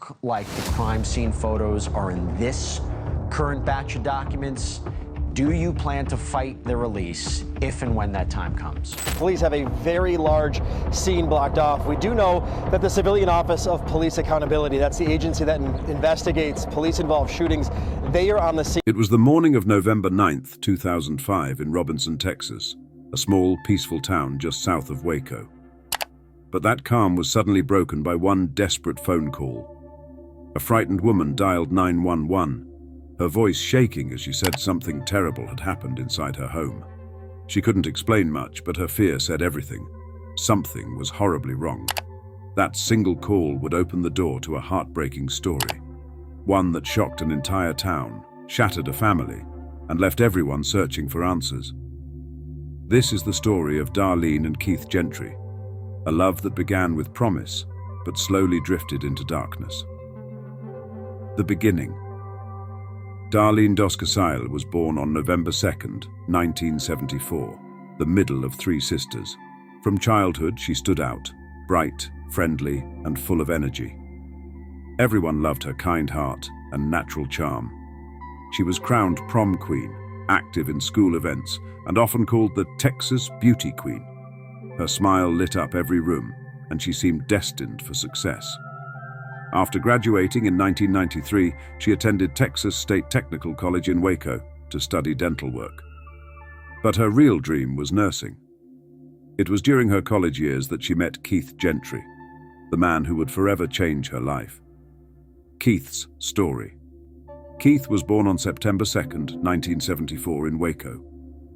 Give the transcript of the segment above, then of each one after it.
look like the crime scene photos are in this current batch of documents, do you plan to fight their release if and when that time comes? Police have a very large scene blocked off. We do know that the Civilian Office of Police Accountability, that's the agency that investigates police-involved shootings, they are on the scene. It was the morning of November 9th, 2005 in Robinson, Texas, a small, peaceful town just south of Waco. But that calm was suddenly broken by one desperate phone call. A frightened woman dialed 911, her voice shaking as she said something terrible had happened inside her home. She couldn't explain much, but her fear said everything. Something was horribly wrong. That single call would open the door to a heartbreaking story. One that shocked an entire town, shattered a family, and left everyone searching for answers. This is the story of Darlene and Keith Gentry, a love that began with promise, but slowly drifted into darkness. The beginning. Darlene Doskasile was born on November 2nd, 1974, the middle of three sisters. From childhood, she stood out, bright, friendly, and full of energy. Everyone loved her kind heart and natural charm. She was crowned prom queen, active in school events, and often called the Texas Beauty Queen. Her smile lit up every room, and she seemed destined for success. After graduating in 1993, she attended Texas State Technical College in Waco to study dental work. But her real dream was nursing. It was during her college years that she met Keith Gentry, the man who would forever change her life. Keith's story. Keith was born on September 2nd, 1974 in Waco.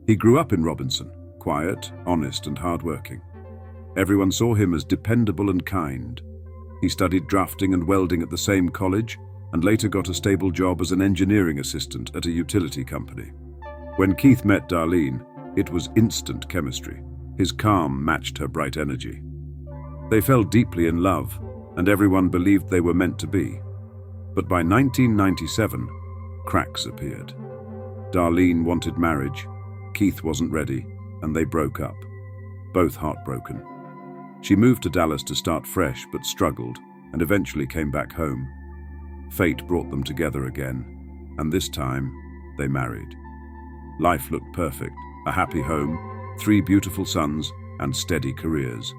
He grew up in Robinson, quiet, honest, and hardworking. Everyone saw him as dependable and kind. He studied drafting and welding at the same college and later got a stable job as an engineering assistant at a utility company. When Keith met Darlene, it was instant chemistry. His calm matched her bright energy. They fell deeply in love, and everyone believed they were meant to be. But by 1997, cracks appeared. Darlene wanted marriage, Keith wasn't ready, and they broke up, both heartbroken. She moved to Dallas to start fresh, but struggled, and eventually came back home. Fate brought them together again, and this time, they married. Life looked perfect, a happy home, 3 beautiful sons, and steady careers.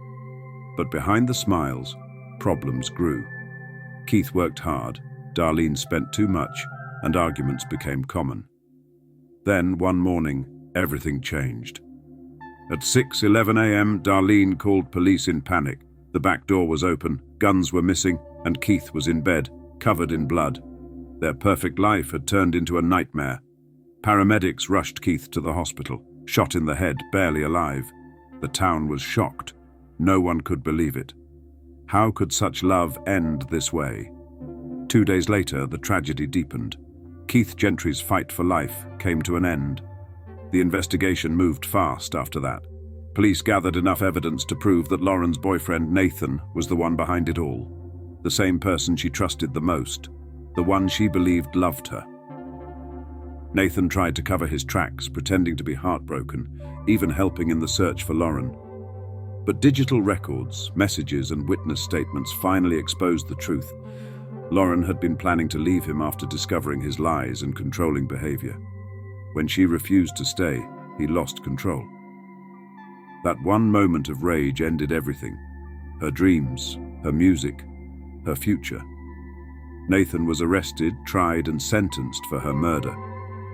But behind the smiles, problems grew. Keith worked hard, Darlene spent too much, and arguments became common. Then, one morning, everything changed. At 6:11 a.m., Darlene called police in panic. The back door was open, guns were missing, and Keith was in bed, covered in blood. Their perfect life had turned into a nightmare. Paramedics rushed Keith to the hospital, shot in the head, barely alive. The town was shocked. No one could believe it. How could such love end this way? 2 days later, the tragedy deepened. Keith Gentry's fight for life came to an end. The investigation moved fast after that. Police gathered enough evidence to prove that Lauren's boyfriend, Nathan, was the one behind it all. The same person she trusted the most, the one she believed loved her. Nathan tried to cover his tracks, pretending to be heartbroken, even helping in the search for Lauren. But digital records, messages, and witness statements finally exposed the truth. Lauren had been planning to leave him after discovering his lies and controlling behavior. When she refused to stay, he lost control. That one moment of rage ended everything. Her dreams, her music, her future. Nathan was arrested, tried, and sentenced for her murder.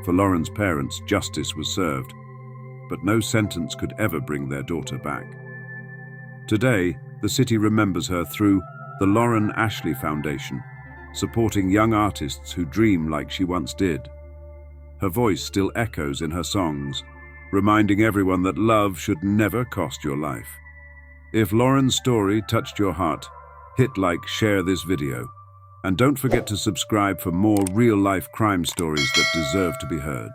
For Lauren's parents, justice was served, but no sentence could ever bring their daughter back. Today, the city remembers her through the Lauren Ashley Foundation, supporting young artists who dream like she once did. Her voice still echoes in her songs, reminding everyone that love should never cost your life. If Lauren's story touched your heart, hit like, share this video, and don't forget to subscribe for more real-life crime stories that deserve to be heard.